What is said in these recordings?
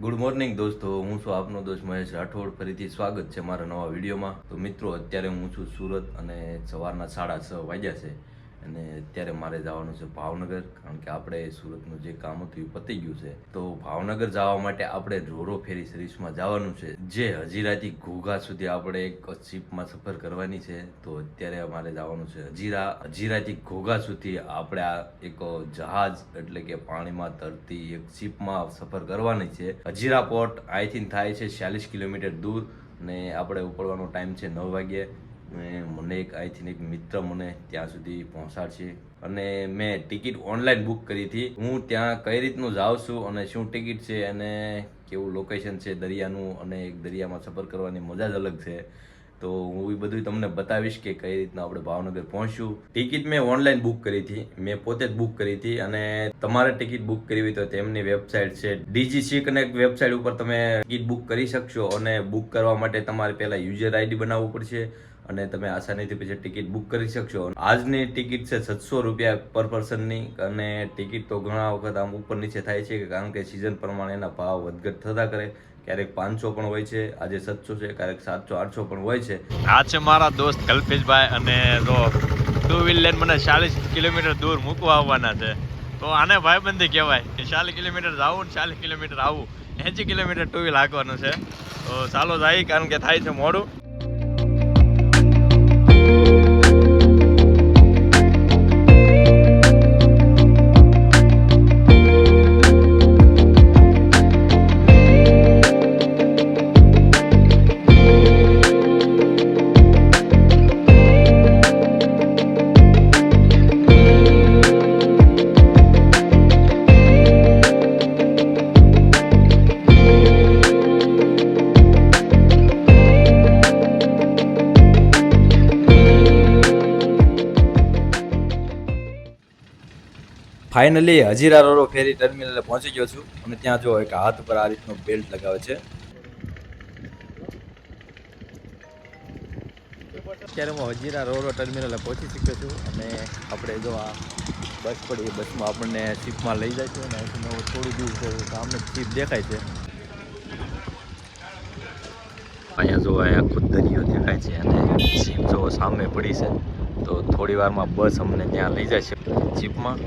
Good morning દોસ્તો, હું છું આપનો દોસ્ત મહેશ રાઠોડ. ફરીથી સ્વાગત છે મારા નવા વિડીયોમાં. તો મિત્રો, અત્યારે હું છું સુરત અને સવારના 6:30 વાગ્યા છે અને અત્યારે મારે જવાનું છે ભાવનગર, કારણ કે આપણે સુરતનું જે કામ હતું એ પતી ગયું છે. તો ભાવનગર જવા માટે આપણે રોરો ફેરી સર્વિસમાં જવાનું છે, જે હજીરાથી ઘોઘા સુધી આપણે એક શિપમાં સફર કરવાની છે. તો અત્યારે અમારે જવાનું છે હજીરાથી ઘોઘા સુધી આપણે આ એક જહાજ એટલે કે પાણીમાં તરતી એક શિપમાં સફર કરવાની છે. હજીરા પોર્ટ અહીંથી થાય છે 46 કિલોમીટર દૂર ને આપણે ઉપડવાનો ટાઈમ છે 9 વાગ્યે. મને અહીંથી એક મિત્ર મને ત્યાં સુધી પહોંચાડશે અને મેં ટિકિટ ઓનલાઈન બુક કરી હતી. હું ત્યાં કઈ રીતનું જાઉં છું અને શું ટિકિટ છે અને કેવું લોકેશન છે દરિયાનું, અને એક દરિયામાં સફર કરવાની મજા જ અલગ છે. તો હું એ બધું તમને બતાવીશ કે કઈ રીતના આપણે ભાવનગર પહોંચશું. ટિકિટ મેં ઓનલાઈન બુક કરી હતી, મેં પોતે જ બુક કરી હતી. અને તમારે ટિકિટ બુક કરવી તો તેમની વેબસાઇટ છે DGC કનેક્ટ. વેબસાઇટ ઉપર તમે ટિકિટ બુક કરી શકશો અને બુક કરવા માટે તમારે પહેલા યુઝર આઈડી બનાવવું પડશે અને તમે આસાનીથી પછી ટિકિટ બુક કરી શકશો. આજની ટિકિટ છે 700 રૂપિયા પર પર્સનની, અને ટિકિટ તો ઘણા વખત આમ ઉપર નીચે થાય છે, કારણ કે સિઝન પ્રમાણે એના ભાવ વધઘટ થતા કરે. ક્યારેક 500 પણ હોય છે, આજે 700 છે, ક્યારેક 700 800 પણ હોય છે. આ છે મારા દોસ્ત કલ્પેશભાઈ, અને જો ટુ વ્હીલ લઈને મને 40 કિલોમીટર દૂર મૂકવા આવવાના છે. તો આને ભાઈબંધી કહેવાય કે 40 કિલોમીટર જાવું ને 40 કિલોમીટર આવું, 80 કિલોમીટર ટુ વ્હીલ હાંકવાનું છે. તો ચાલો જાય, કારણ કે થાય છે મોડું. ફાઇનલી હજીરા રોરો ફેરી ટર્મિનલે પહોંચી ગયો છું અને ત્યાં જો એક હાથ પર આ રીતનો બેલ્ટ લગાવે છે. અત્યારે હું હજીરા રોરો ટર્મિનલે પહોંચી ચૂક્યો છું અને આપણે જો આ બસ પડી, બસમાં આપણને શિપમાં લઈ જાય છે અને અહીંથી થોડું દૂર છે, સામે શિપ દેખાય છે. અહીંયા જો અહીંયા ખુદ દરિયો દેખાય છે અને શિપ જો સામે પડી છે. તો થોડી વારમાં બસ અમને ત્યાં લઈ જાય છે શિપમાં.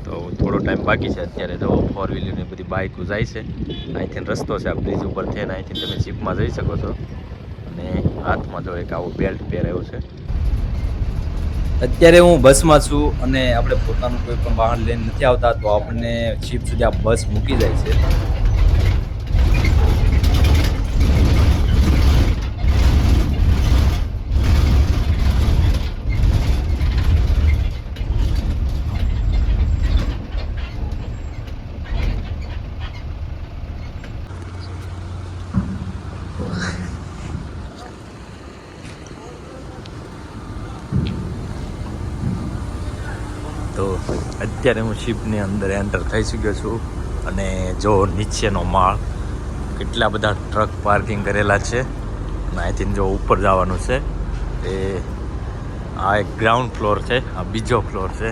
તો થોડો ટાઈમ બાકી છે. અત્યારે જો 4 વ્હીલરની બધી બાઇકો જાય છે. અહીંથી રસ્તો છે, આ બ્રિજ ઉપરથી, અને અહીંથી તમે શિપમાં જઈ શકો છો. અને હાથમાં જો એક આવો બેલ્ટ પહેરાયો છે. અત્યારે હું બસમાં છું અને આપણે પોતાનું કોઈ પણ વાહન લઈને નથી આવતા, તો આપણને શિપ સુધી આ બસ મૂકી જાય છે. તો અત્યારે હું શિપની અંદર એન્ટર થઈ ચૂક્યો છું અને જો નીચેનો માળ, કેટલા બધા ટ્રક પાર્કિંગ કરેલા છે. અને અહીંથી જો ઉપર જવાનું છે. એ આ એક ગ્રાઉન્ડ ફ્લોર છે, આ બીજો ફ્લોર છે.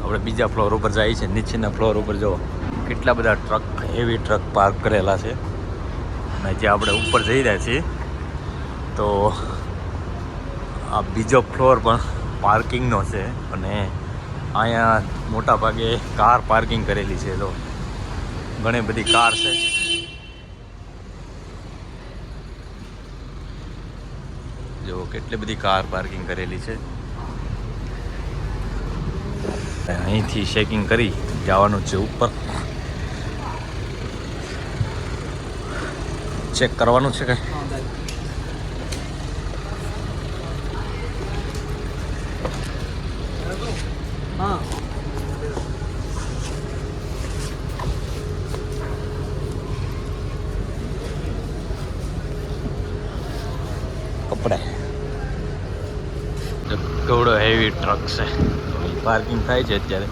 આપણે બીજા ફ્લોર ઉપર જઈએ છીએ. નીચેના ફ્લોર ઉપર જો કેટલા બધા ટ્રક, હેવી ટ્રક પાર્ક કરેલા છે. અને જે આપણે ઉપર જઈ રહ્યા છીએ, તો આ બીજો ફ્લોર પણ પાર્કિંગનો છે. અને અહીંયા મોટા ભાગે કાર પાર્કિંગ કરેલી છે. તો ઘણી બધી કાર છે. જો કેટલી બધી કાર પાર્કિંગ કરેલી છે. અહીંથી ચેકિંગ કરી જવાનું છે ઉપર, ચેક કરવાનું છે કે કપડા. કેવડો હેવી ટ્રક છે, પાર્કિંગ થાય છે અત્યારે.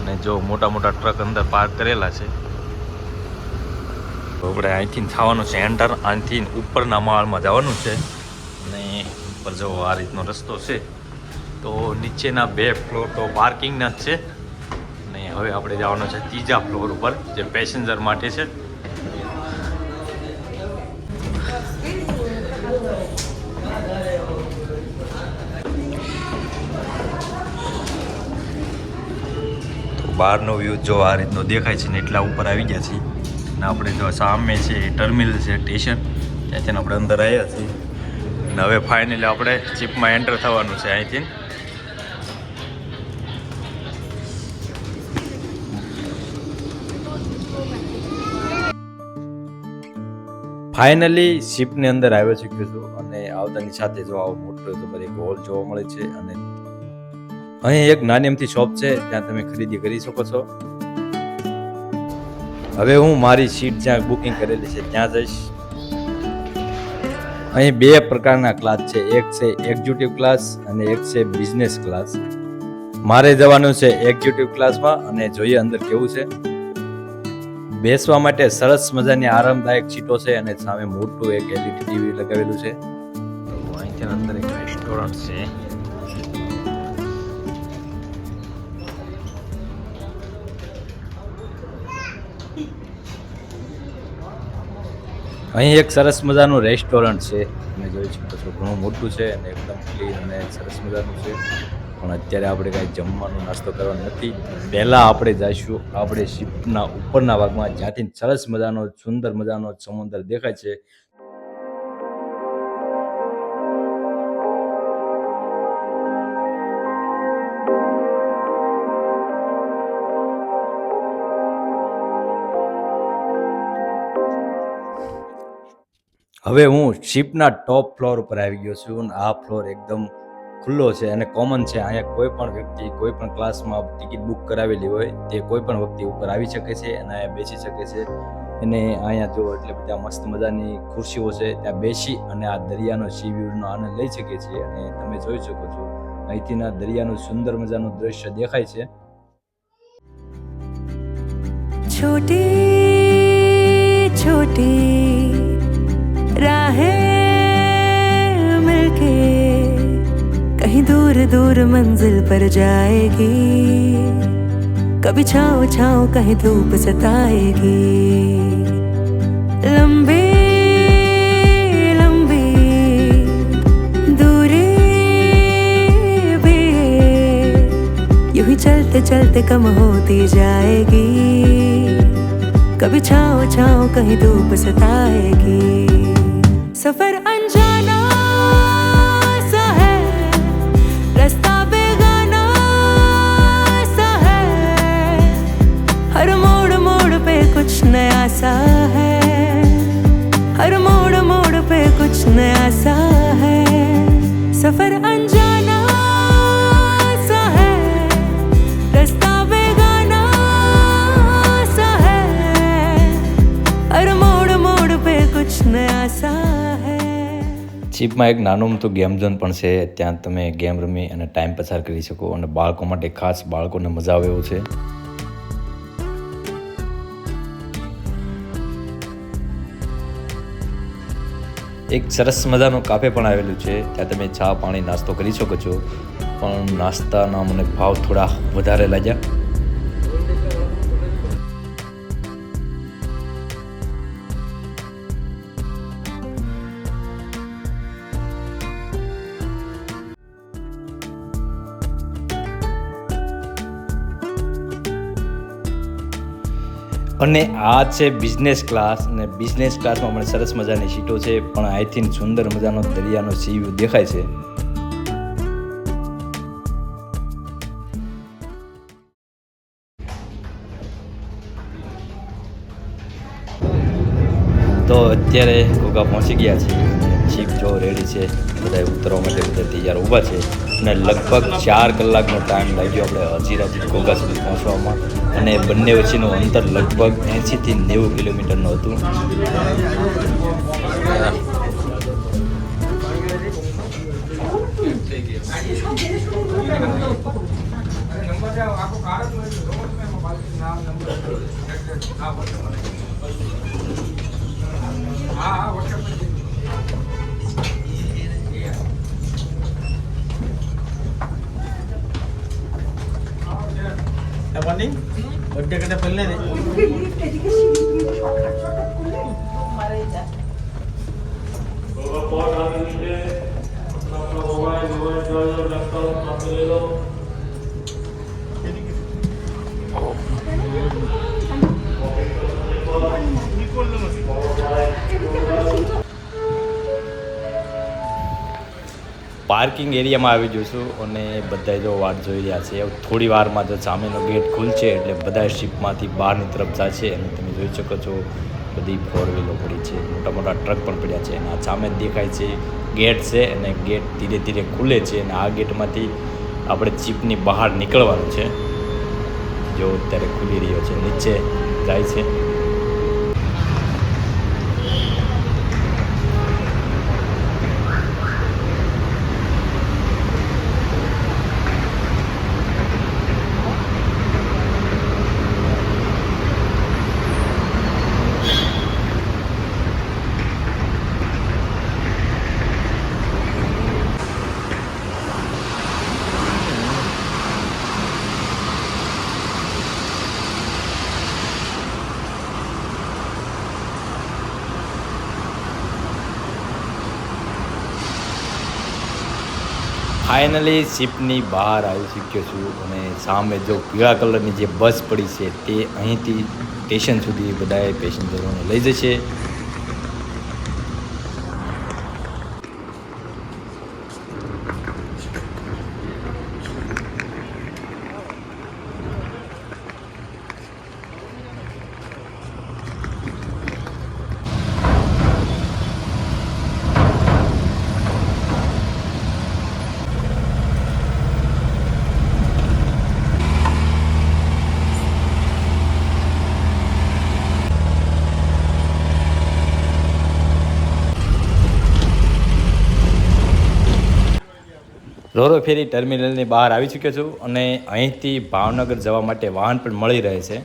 અને જો મોટા મોટા ટ્રક અંદર પાર્ક કરેલા છે. આપણે અહીંથી થવાનું છે એન્ટર, અહીંથી ઉપરના માળમાં જવાનું છે. અને ઉપર જો આ રીતનો રસ્તો છે. તો નીચેના 2 ફ્લોર તો પાર્કિંગના જ છે. અને હવે આપણે જવાનું છે ત્રીજા ફ્લોર ઉપર, જે પેસેન્જર માટે છે. બહારનો વ્યૂ જો આ રીતનો દેખાય છે ને એટલા ઉપર આવી ગયા છીએ ને આપણે જો સામે છે એ ટર્મિનલ છે સ્ટેશન ત્યાંથી આપણે અંદર આવ્યા છીએ ને હવે ફાઇનલી આપણે ચીપમાં એન્ટર થવાનું છે અહીંથી ફાઇનલી શિપની અંદર આવ્યો ચૂક્યો છું અને આવતાની સાથે જો આવો મોટો તો એક હોલ જોવા મળે છે અને અહીં એક નાની અમથી શોપ છે ત્યાં તમે ખરીદી કરી શકો છો. હવે હું મારી સીટ જ્યાં બુકિંગ કરેલી છે ત્યાં જઈશ. અહીં બે પ્રકારના ક્લાસ છે, એક છે એક્ઝિક્યુટિવ ક્લાસ અને એક છે બિઝનેસ ક્લાસ. મારે જવાનું છે એક્ઝિક્યુટિવ ક્લાસમાં અને જોઈએ અંદર કેવું છે. બેસવા માટે સરસ મજાની આરામદાયક સીટો છે અને સામે મોટું એક એલઈડી ટીવી લગાવેલું છે. અહીંથી અંદર એક રેસ્ટોરન્ટ છે. અહીં એક સરસ મજાનું રેસ્ટોરન્ટ છે, તમે જોઈ શકો છો ઘણું મોટું છે અને એકદમ ક્લીન અને સરસ મજાનું છે. પણ અત્યારે આપણે કાંઈ જમવાનો નાસ્તો કરવાનો નથી. પહેલાં આપણે જઈશું આપણે શિપના ઉપરના ભાગમાં જ્યાંથી સરસ મજાનો સુંદર મજાનો સમુદ્ર દેખાય છે. હવે હું શિપના ટોપ ફ્લોર ઉપર આવી ગયો છું અને આ ફ્લોર એકદમ ખુલ્લો છે અને કોમન છે. અહીંયા કોઈ પણ વ્યક્તિ કોઈ પણ ક્લાસમાં ટિકિટ બુક કરાવેલી હોય તે કોઈ પણ વ્યક્તિ ઉપર આવી શકે છે અને અહીંયા બેસી શકે છે. અને અહીંયા જો એટલે બધા મસ્ત મજાની ખુરશીઓ છે, ત્યાં બેસી અને આ દરિયાનો સી વ્યૂનો આનંદ લઈ શકીએ છીએ. અને તમે જોઈ શકો છો અહીંથી ના દરિયાનું સુંદર મજાનું દ્રશ્ય દેખાય છે. छोटी छोटी राहें मिलके कहीं दूर दूर मंजिल पर जाएगी. कभी छाँव छाँव कहीं धूप सताएगी. लंबी लंबी दूरी भी यूं ही चलते चलते कम होती जाएगी. कभी छाँव छाँव कहीं धूप सताएगी. सफर अनजाना सा है, रास्ता बेगाना सा है. हर मोड़ मोड़ पे कुछ नया सा है. हर मोड़ मोड़ पे कुछ नया सा है. सफर अनजाना सा है, रास्ता बेगाना सा है. हर मोड़ मोड़ पे कुछ नया सा है. શિપમાં એક નાનું મોટું ગેમ ઝોન પણ છે, ત્યાં તમે ગેમ રમી અને ટાઈમ પસાર કરી શકો અને બાળકો માટે ખાસ બાળકોને મજા આવે એવું છે. એક સરસ મજાનું કાફે પણ આવેલું છે, ત્યાં તમે ચા પાણી નાસ્તો કરી શકો છો. પણ નાસ્તાના મને ભાવ થોડા વધારે લાગ્યા. અને આ છે બિઝનેસ ક્લાસ અને બિઝનેસ ક્લાસમાં પણ સરસ મજાની સીટો છે, પણ અહીંથી સુંદર મજાનો દરિયાનો સી વ્યૂ દેખાય છે. તો અત્યારે ઘોઘા પહોંચી ગયા છે. શિપ જો રેડી છે, બધા ઉતરવા માટે બધા તૈયાર ઊભા છે અને લગભગ 4 કલાકનો ટાઈમ લાગ્યો આપણે હજીરાથી ઘોઘા સુધી પહોંચવામાં. અને બંને વચ્ચેનું અંતર લગભગ 80 થી 90 કિલોમીટરનું હતું. बर्थडे करने पहले ने પાર્કિંગ એરિયામાં આવી જઈશું અને બધા જો વાટ જોઈ રહ્યા છે. થોડી વારમાં જો સામેનો ગેટ ખુલશે એટલે બધા શિપમાંથી બહારની તરફ જશે અને તમે જોઈ શકો છો બધી ફોર વ્હીલો પડી છે, મોટા મોટા ટ્રક પણ પડ્યા છે અને આ સામે દેખાય છે ગેટ છે અને ગેટ ધીરે ધીરે ખુલે છે અને આ ગેટમાંથી આપણે શિપની બહાર નીકળવાનું છે. જો અત્યારે ખુલી રહ્યો છે, નીચે જાય છે. ફાઇનલી શિપની બહાર આવી ચૂક્યો છું અને સામે જો પીળા કલરની જે બસ પડી છે તે અહીંથી સ્ટેશન સુધી બધાએ પેસેન્જરોને લઈ જશે. રોરો ફેરી ટર્મિનલની બહાર આવી ચૂક્યો છું અને અહીંથી ભાવનગર જવા માટે વાહન પણ મળી રહે છે.